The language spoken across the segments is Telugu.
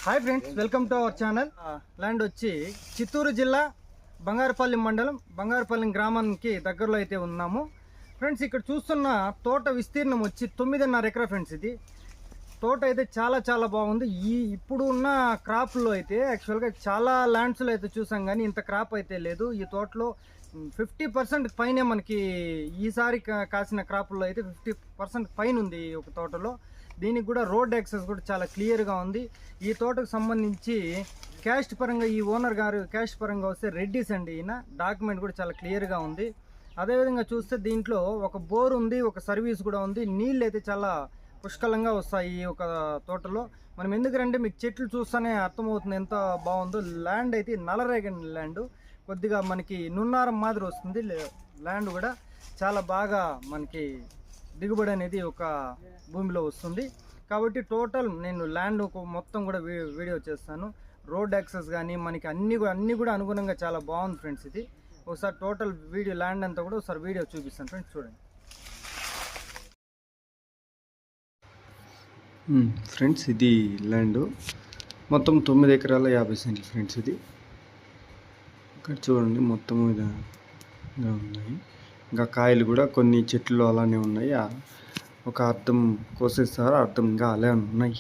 Hi friends, welcome to our channel. Land వచ్చి చిత్తూరు జిల్లా బంగారుపల్లి మండలం బంగారుపల్లి గ్రామానికి దగ్గరలో అయితే ఉన్నాము ఫ్రెండ్స్. ఇక్కడ చూస్తున్న తోట విస్తీర్ణం వచ్చి 9.5 ఎకరా ఫ్రెండ్స్. ఇది తోట అయితే చాలా బాగుంది. ఇప్పుడు ఉన్న క్రాప్లో అయితే యాక్చువల్గా చాలా ల్యాండ్స్లో అయితే చూసాం, కానీ ఇంత క్రాప్ అయితే లేదు. ఈ తోటలో 50% పైనే మనకి ఈసారి కాసిన క్రాప్లో అయితే 50% పైన ఉంది ఒక తోటలో. దీనికి కూడా రోడ్ యాక్సెస్ కూడా చాలా క్లియర్గా ఉంది. ఈ తోటకు సంబంధించి క్యాస్ట్ పరంగా ఈ ఓనర్ గారు క్యాస్ట్ పరంగా వస్తే రెడ్డిస్ అండి. ఈయన డాక్యుమెంట్ కూడా చాలా క్లియర్గా ఉంది. అదేవిధంగా చూస్తే దీంట్లో ఒక బోర్ ఉంది, ఒక సర్వీస్ కూడా ఉంది. నీళ్ళు అయితే చాలా పుష్కలంగా వస్తాయి ఈ ఒక తోటలో. మనం ఎందుకంటే మీకు చెట్లు చూస్తేనే అర్థమవుతుంది ఎంత బాగుందో. ల్యాండ్ అయితే నల్లరేగడి ల్యాండ్, కొద్దిగా మనకి నున్నారం మాదిరి వస్తుంది. ల్యాండ్ కూడా చాలా బాగా మనకి దిగుబడి అనేది ఒక భూమిలో వస్తుంది. కాబట్టి టోటల్ నేను ల్యాండ్ మొత్తం కూడా వీడియో చేస్తాను. రోడ్ యాక్సెస్ కానీ మనకి అన్నీ కూడా అనుగుణంగా చాలా బాగుంది ఫ్రెండ్స్. ఇది ఒకసారి టోటల్ వీడియో ల్యాండ్ అంతా కూడా ఒకసారి వీడియో చూపిస్తాను ఫ్రెండ్స్, చూడండి. ఫ్రెండ్స్, ఇది ల్యాండ్ మొత్తం 9 ఎకరాల 50 సెంట్లు ఫ్రెండ్స్. ఇది ఇక్కడ చూడండి, మొత్తం ఇలా ఉన్నాయి. ఇంకా కాయలు కూడా కొన్ని చెట్లు అలానే ఉన్నాయి. ఒక అర్థం కోసేస్తారు, అర్థం ఇంకా అలా ఉన్నాయి.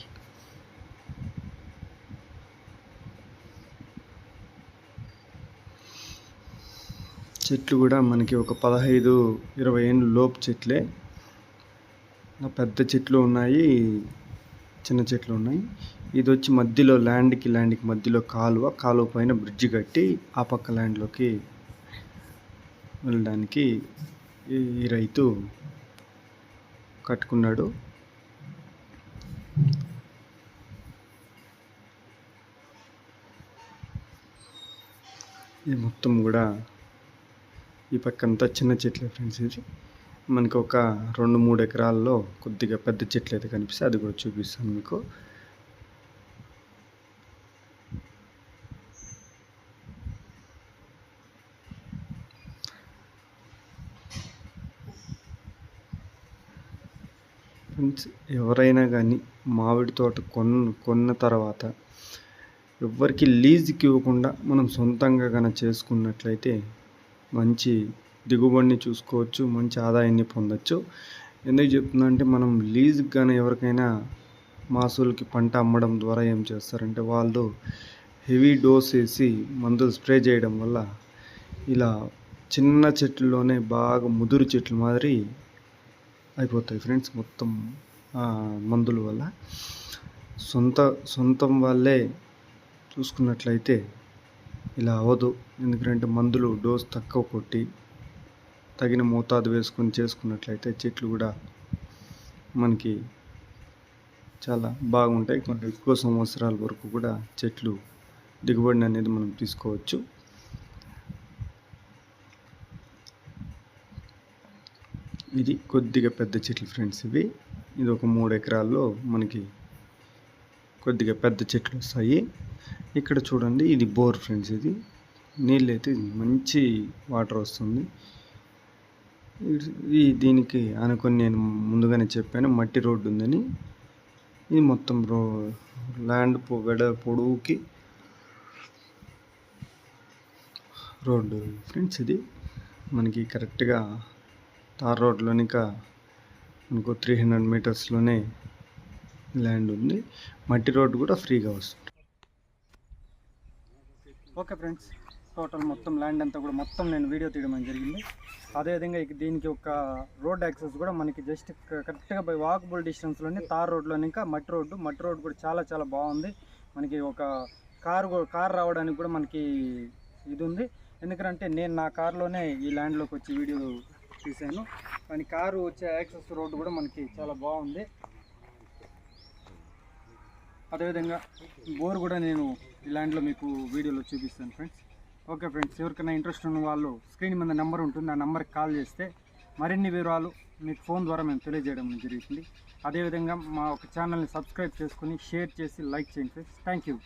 చెట్లు కూడా మనకి ఒక 15-20 ఏళ్ళు లోపు చెట్లే. పెద్ద చెట్లు ఉన్నాయి, చిన్న చెట్లు ఉన్నాయి. ఇది వచ్చి మధ్యలో ల్యాండ్కి మధ్యలో కాలువ పైన బ్రిడ్జి కట్టి ఆ పక్క ల్యాండ్లోకి వెళ్ళడానికి ఈ రైతు కట్టుకున్నాడు. ఇది మొత్తం కూడా ఈ పక్కంతా చిన్న చెట్లే ఫ్రెండ్స్. ఇది మనకి ఒక 2-3 ఎకరాల్లో కొద్దిగా పెద్ద చెట్లు అయితే కనిపిస్తాయి, అది కూడా చూపిస్తాను మీకు. ఫ్రెండ్స్, ఎవరైనా కానీ మామిడి తోట కొన్న తర్వాత ఎవరికి లీజుకి ఇవ్వకుండా మనం సొంతంగా కానీ చేసుకున్నట్లయితే మంచి దిగుబడిని చూసుకోవచ్చు, మంచి ఆదాయాన్ని పొందవచ్చు. ఎందుకు చెప్తున్నా అంటే, మనం లీజుకి కానీ ఎవరికైనా మాసులకి పంట అమ్మడం ద్వారా ఏం చేస్తారంటే, వాళ్ళు హెవీ డోస్ వేసి మందులు స్ప్రే చేయడం వల్ల ఇలా చిన్న చెట్లలోనే బాగా ముదురు చెట్లు మాదిరి అయిపోతాయి ఫ్రెండ్స్. మొత్తం మందుల వల్ల సొంతం వాళ్ళే చూసుకున్నట్లయితే ఇలా అవ్వదు. ఎందుకంటే మందులు డోస్ తక్కువ కొట్టి తగిన మోతాదు వేసుకొని చేసుకున్నట్లయితే చెట్లు కూడా మనకి చాలా బాగుంటాయి. కొన్ని ఎక్కువ సంవత్సరాల వరకు కూడా చెట్లు దిగుబడిని అనేది మనం తీసుకోవచ్చు. ఇది కొద్దిగా పెద్ద చెట్లు ఫ్రెండ్స్. ఇది ఒక 3 ఎకరాల్లో మనకి కొద్దిగా పెద్ద చెట్లు వస్తాయి. ఇక్కడ చూడండి, ఇది బోర్ ఫ్రెండ్స్. ఇది నీళ్ళు అయితే మంచి వాటర్ వస్తుంది. దీనికి అనుకొని నేను ముందుగానే చెప్పాను, మట్టి రోడ్డు ఉందని. ఇది మొత్తం ల్యాండ్ పొడవుకి రోడ్డు ఫ్రెండ్స్. ఇది మనకి కరెక్ట్గా తార్ రోడ్లోని ఇంకా మనకు 300 మీటర్స్లోనే ల్యాండ్ ఉంది. మట్టి రోడ్డు కూడా ఫ్రీగా వస్తుంది. ఓకే ఫ్రెండ్స్, టోటల్ మొత్తం ల్యాండ్ అంతా కూడా మొత్తం నేను వీడియో తీయడం జరిగింది. అదేవిధంగా దీనికి ఒక రోడ్ యాక్సెస్ కూడా మనకి జస్ట్ కరెక్ట్గా బై వాకబుల్ డిస్టెన్స్లోనే తార్ రోడ్లోని ఇంకా మట్టి రోడ్డు కూడా చాలా బాగుంది. మనకి ఒక కార్ రావడానికి కూడా మనకి ఇది ఉంది. ఎందుకంటే నేను నా కార్లోనే ఈ ల్యాండ్లోకి వచ్చి వీడియో తీసాను, కానీ కారు వచ్చే యాక్సెస్ రోడ్డు కూడా మనకి చాలా బాగుంది. అదేవిధంగా బోర్ కూడా నేను ఈ ల్యాండ్లో మీకు వీడియోలో చూపిస్తాను ఫ్రెండ్స్. ఓకే ఫ్రెండ్స్, ఎవరికైనా ఇంట్రెస్ట్ ఉన్న వాళ్ళు స్క్రీన్ మీద నెంబర్ ఉంటుంది, ఆ నెంబర్కి కాల్ చేస్తే మరిన్ని వివరాలు మీకు ఫోన్ ద్వారా మేము తెలియజేయడం జరుగుతుంది. అదేవిధంగా మా ఒక ఛానల్ని సబ్స్క్రైబ్ చేసుకొని షేర్ చేసి లైక్ చేయండి ఫ్రెండ్స్. Thank you.